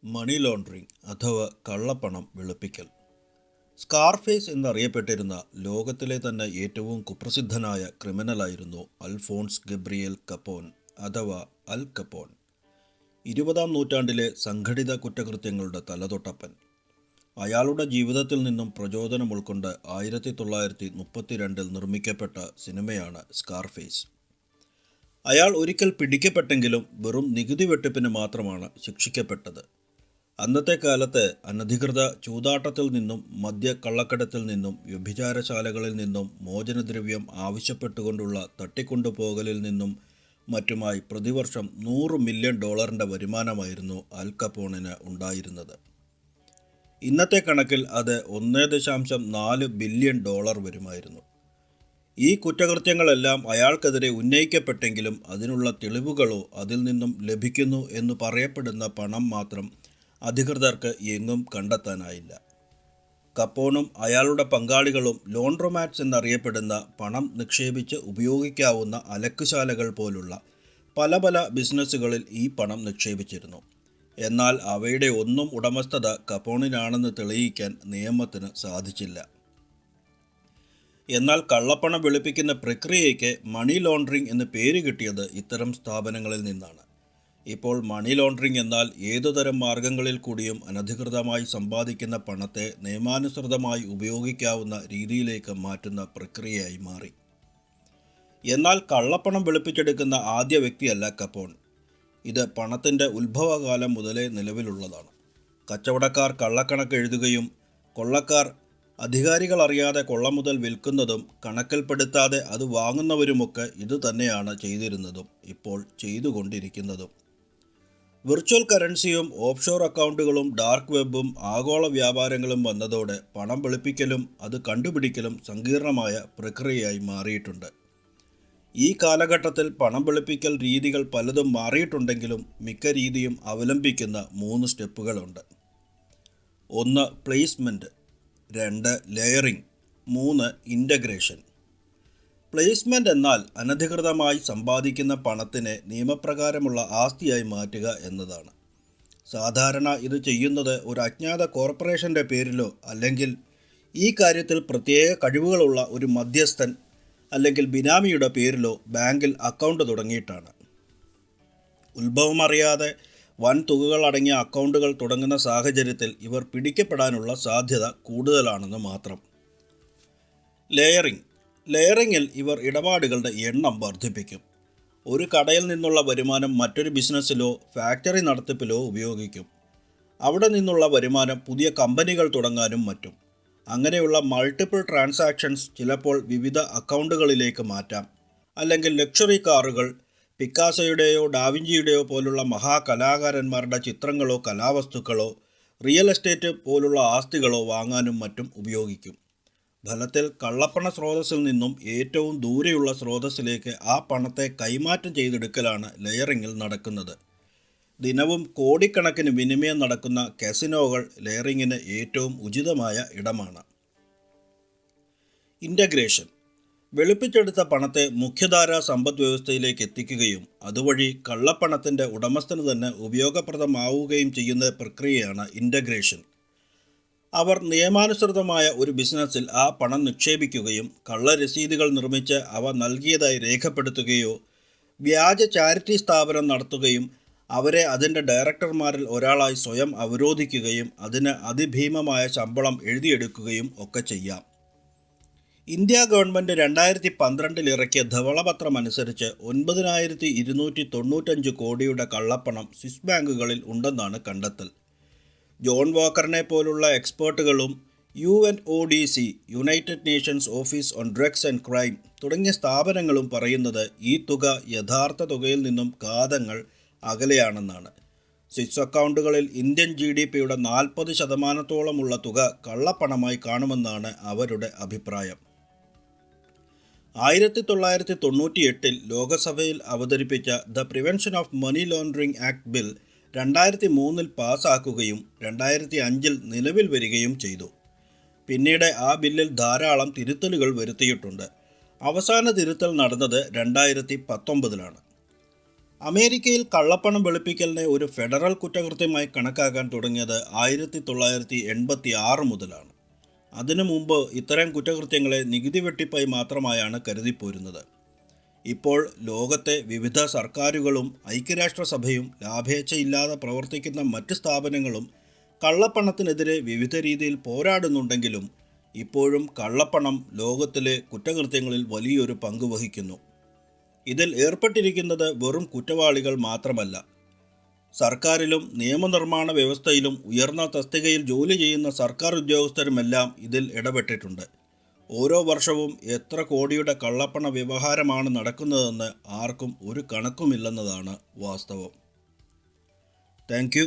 Money laundering അഥവാ കള്ളപ്പണം വെളുപ്പിക്കൽ. സ്കാർഫേസ് എന്നറിയപ്പെട്ടിരുന്ന ലോകത്തിലെ തന്നെ ഏറ്റവും കുപ്രസിദ്ധനായ ക്രിമിനലായിരുന്നു അൽഫോൺസ് ഗബ്രിയേൽ കപ്പോൺ അഥവാ അൽ കപ്പോൺ. 20-ാം നൂറ്റാണ്ടിലെ സംഘടിത കുറ്റകൃത്യങ്ങളുടെ തലതൊട്ടപ്പൻ. അയാളുടെ ജീവിതത്തിൽ നിന്നും പ്രചോദനം ഉൾക്കൊണ്ട് 1932 നിർമ്മിക്കപ്പെട്ട സിനിമയാണ് സ്കാർഫേസ്. അയാൾ ഒരിക്കൽ പിടിക്കപ്പെട്ടെങ്കിലും വെറും നികുതി വെട്ടിപ്പിന് മാത്രമാണ് ശിക്ഷിക്കപ്പെട്ടത്. അന്നത്തെ കാലത്ത് അനധികൃത ചൂതാട്ടത്തിൽ നിന്നും മദ്യക്കള്ളക്കടത്തിൽ നിന്നും വ്യഭിചാരശാലകളിൽ നിന്നും മോചനദ്രവ്യം ആവശ്യപ്പെട്ടുകൊണ്ടുള്ള തട്ടിക്കൊണ്ടുപോകലിൽ നിന്നും മറ്റുമായി പ്രതിവർഷം $100 മില്യൺ വരുമാനമായിരുന്നു അൽ കപ്പോണിന് ഉണ്ടായിരുന്നത്. ഇന്നത്തെ കണക്കിൽ അത് $1.4 ബില്യൺ വരുമായിരുന്നു. ഈ കുറ്റകൃത്യങ്ങളെല്ലാം അയാൾക്കെതിരെ ഉന്നയിക്കപ്പെട്ടെങ്കിലും അതിനുള്ള തെളിവുകളോ അതിൽ നിന്നും ലഭിക്കുന്നു എന്ന് പറയപ്പെടുന്ന പണം മാത്രം അധികൃതർക്ക് എങ്ങും കണ്ടെത്താനായില്ല. കപ്പോണും അയാളുടെ പങ്കാളികളും ലോണ്ട്രോമാറ്റ്സ് എന്നറിയപ്പെടുന്ന പണം നിക്ഷേപിച്ച് ഉപയോഗിക്കാവുന്ന അലക്കുശാലകൾ പോലുള്ള പല ബിസിനസ്സുകളിൽ ഈ പണം നിക്ഷേപിച്ചിരുന്നു. എന്നാൽ അവയുടെ ഒന്നും ഉടമസ്ഥത കപ്പോണിനാണെന്ന് തെളിയിക്കാൻ നിയമത്തിന് സാധിച്ചില്ല. എന്നാൽ കള്ളപ്പണം വെളുപ്പിക്കുന്ന പ്രക്രിയയ്ക്ക് മണി ലോണ്ടറിംഗ് എന്ന് പേര് കിട്ടിയത് ഇത്തരം സ്ഥാപനങ്ങളിൽ നിന്നാണ്. ഇപ്പോൾ മണി ലോണ്ടറിംഗ് എന്നാൽ ഏതുതരം മാർഗങ്ങളിൽ കൂടിയും അനധികൃതമായി സമ്പാദിക്കുന്ന പണത്തെ നിയമാനുസൃതമായി ഉപയോഗിക്കാവുന്ന രീതിയിലേക്ക് മാറ്റുന്ന പ്രക്രിയയായി മാറി. എന്നാൽ കള്ളപ്പണം വെളുപ്പിച്ചെടുക്കുന്ന ആദ്യ വ്യക്തിയല്ല കപ്പോൺ. ഇത് പണത്തിൻ്റെ ഉത്ഭവകാലം മുതലേ നിലവിലുള്ളതാണ്. കച്ചവടക്കാർ കള്ളക്കണക്ക് എഴുതുകയും കൊള്ളക്കാർ അധികാരികൾ അറിയാതെ കൊള്ളമുതൽ വിൽക്കുന്നതും കണക്കിൽപ്പെടുത്താതെ അത് വാങ്ങുന്നവരുമൊക്കെ ഇതുതന്നെയാണ് ചെയ്തിരുന്നതും ഇപ്പോൾ ചെയ്തുകൊണ്ടിരിക്കുന്നതും. വിർച്വൽ കറൻസിയും ഓഫ്ഷോർ അക്കൗണ്ടുകളും ഡാർക്ക് വെബും ആഗോള വ്യാപാരങ്ങളും വന്നതോടെ പണം വെളുപ്പിക്കലും അത് കണ്ടുപിടിക്കലും സങ്കീർണമായ പ്രക്രിയയായി മാറിയിട്ടുണ്ട്. ഈ കാലഘട്ടത്തിൽ പണം വെളുപ്പിക്കൽ രീതികൾ പലതും മാറിയിട്ടുണ്ടെങ്കിലും മിക്ക രീതിയും അവലംബിക്കുന്ന 3 സ്റ്റെപ്പുകളുണ്ട്. 1. പ്ലേസ്മെൻറ്റ്. 2. ലെയറിംഗ്. 3. ഇൻ്റഗ്രേഷൻ. പ്ലേസ്മെൻ്റ് എന്നാൽ അനധികൃതമായി സമ്പാദിക്കുന്ന പണത്തിനെ നിയമപ്രകാരമുള്ള ആസ്തിയായി മാറ്റുക എന്നതാണ്. സാധാരണ ഇത് ചെയ്യുന്നത് ഒരു അജ്ഞാത കോർപ്പറേഷൻ്റെ പേരിലോ അല്ലെങ്കിൽ ഈ കാര്യത്തിൽ പ്രത്യേക കഴിവുകളുള്ള ഒരു മധ്യസ്ഥൻ അല്ലെങ്കിൽ ബിനാമിയുടെ പേരിലോ ബാങ്കിൽ അക്കൗണ്ട് തുടങ്ങിയിട്ടാണ്. ഉത്ഭവമറിയാതെ വൻ തുകകൾ അടങ്ങിയ അക്കൗണ്ടുകൾ തുടങ്ങുന്ന സാഹചര്യത്തിൽ ഇവർ പിടിക്കപ്പെടാനുള്ള സാധ്യത കൂടുതലാണെന്ന് മാത്രം. ലെയറിങ്ങിൽ ഇവർ ഇടപാടുകളുടെ എണ്ണം വർദ്ധിപ്പിക്കും. ഒരു കടയിൽ നിന്നുള്ള വരുമാനം മറ്റൊരു ബിസിനസ്സിലോ ഫാക്ടറി നടത്തിപ്പിലോ ഉപയോഗിക്കും. അവിടെ നിന്നുള്ള വരുമാനം പുതിയ കമ്പനികൾ തുടങ്ങാനും മറ്റും. അങ്ങനെയുള്ള മൾട്ടിപ്പിൾ ട്രാൻസാക്ഷൻസ് ചിലപ്പോൾ വിവിധ അക്കൗണ്ടുകളിലേക്ക് മാറ്റാം. അല്ലെങ്കിൽ ലക്ഷറി കാറുകൾ, പിക്കാസോയുടെയോ ഡാവിഞ്ചിയുടെയോ പോലുള്ള മഹാകലാകാരന്മാരുടെ ചിത്രങ്ങളോ കലാവസ്തുക്കളോ റിയൽ എസ്റ്റേറ്റ് പോലുള്ള ആസ്തികളോ വാങ്ങാനും മറ്റും ഉപയോഗിക്കും. ഫലത്തിൽ കള്ളപ്പണ സ്രോതസ്സിൽ നിന്നും ഏറ്റവും ദൂരെയുള്ള സ്രോതസ്സിലേക്ക് ആ പണത്തെ കൈമാറ്റം ചെയ്തെടുക്കലാണ് ലെയറിങ്ങിൽ നടക്കുന്നത്. ദിനവും കോടിക്കണക്കിന് വിനിമയം നടക്കുന്ന കസിനോകൾ ലെയറിങ്ങിന് ഏറ്റവും ഉചിതമായ ഇടമാണ്. ഇൻ്റഗ്രേഷൻ. വെളുപ്പിച്ചെടുത്ത പണത്തെ മുഖ്യധാരാ സമ്പദ് വ്യവസ്ഥയിലേക്ക് എത്തിക്കുകയും അതുവഴി കള്ളപ്പണത്തിൻ്റെ ഉടമസ്ഥന് തന്നെ ഉപയോഗപ്രദമാവുകയും ചെയ്യുന്ന പ്രക്രിയയാണ് ഇൻ്റഗ്രേഷൻ. അവർ നിയമാനുസൃതമായ ഒരു ബിസിനസ്സിൽ ആ പണം നിക്ഷേപിക്കുകയും കള്ള രസീതുകൾ നിർമ്മിച്ച് അവ നൽകിയതായി രേഖപ്പെടുത്തുകയോ വ്യാജ ചാരിറ്റി സ്ഥാപനം നടത്തുകയും അവരെ അതിൻ്റെ ഡയറക്ടർമാരിൽ ഒരാളായി സ്വയം അവരോധിക്കുകയും അതിന് അതിഭീമമായ ശമ്പളം എഴുതിയെടുക്കുകയും ഒക്കെ ചെയ്യാം. ഇന്ത്യ ഗവൺമെൻറ് 2012 ഇറക്കിയ ധവളപത്രം അനുസരിച്ച് 9,295 കോടിയുടെ കള്ളപ്പണം സ്വിസ് ബാങ്കുകളിൽ ഉണ്ടെന്നാണ് കണ്ടെത്തൽ. ജോൺ വാക്കറിനെ പോലുള്ള എക്സ്പേർട്ടുകളും UNODC United Nations office on drugs and crime തുടങ്ങിയ സ്ഥാപനങ്ങളും പറയുന്നത് ഈ തുക യഥാർത്ഥ തുകയിൽ നിന്നും കാതങ്ങൾ അകലെയാണെന്നാണ്. സ്വിസ് അക്കൗണ്ടുകളിൽ ഇന്ത്യൻ GDPയുടെ 40% തുക കള്ളപ്പണമായി കാണുമെന്നാണ് അവരുടെ അഭിപ്രായം. 1998 ലോകസഭയിൽ അവതരിപ്പിച്ച the prevention of money laundering act bill 2003 പാസ്സാക്കുകയും 2005 നിലവിൽ വരികയും ചെയ്തു. പിന്നീട് ആ ബില്ലിൽ ധാരാളം തിരുത്തലുകൾ വരുത്തിയിട്ടുണ്ട്. അവസാന തിരുത്തൽ നടന്നത് 2019. അമേരിക്കയിൽ കള്ളപ്പണം വെളുപ്പിക്കലിനെ ഒരു ഫെഡറൽ കുറ്റകൃത്യമായി കണക്കാക്കാൻ തുടങ്ങിയത് 1986 മുതലാണ്. അതിനു മുമ്പ് ഇത്തരം കുറ്റകൃത്യങ്ങളെ നികുതി വെട്ടിപ്പായി മാത്രമായാണ് കരുതിപ്പോരുന്നത്. ഇപ്പോൾ ലോകത്തെ വിവിധ സർക്കാരുകളും ഐക്യരാഷ്ട്രസഭയും ലാഭേച്ഛയില്ലാതെ പ്രവർത്തിക്കുന്ന മറ്റ് സ്ഥാപനങ്ങളും കള്ളപ്പണത്തിനെതിരെ വിവിധ രീതിയിൽ പോരാടുന്നുണ്ടെങ്കിലും ഇപ്പോഴും കള്ളപ്പണം ലോകത്തിലെ കുറ്റകൃത്യങ്ങളിൽ വലിയൊരു പങ്ക് വഹിക്കുന്നു. ഇതിൽ ഏർപ്പെട്ടിരിക്കുന്നത് വെറും കുറ്റവാളികൾ മാത്രമല്ല. സർക്കാരിലും നിയമനിർമ്മാണ വ്യവസ്ഥയിലും ഉയർന്ന തസ്തികയിൽ ജോലി ചെയ്യുന്ന സർക്കാർ ഉദ്യോഗസ്ഥരുമെല്ലാം ഇതിൽ ഇടപെട്ടിട്ടുണ്ട്. ഓരോ വർഷവും എത്ര കോടിയുടെ കള്ളപ്പണ വ്യവഹാരമാണ് നടക്കുന്നതെന്ന് ആർക്കും ഒരു കണക്കുമില്ലെന്നതാണ് വാസ്തവം. Thank you.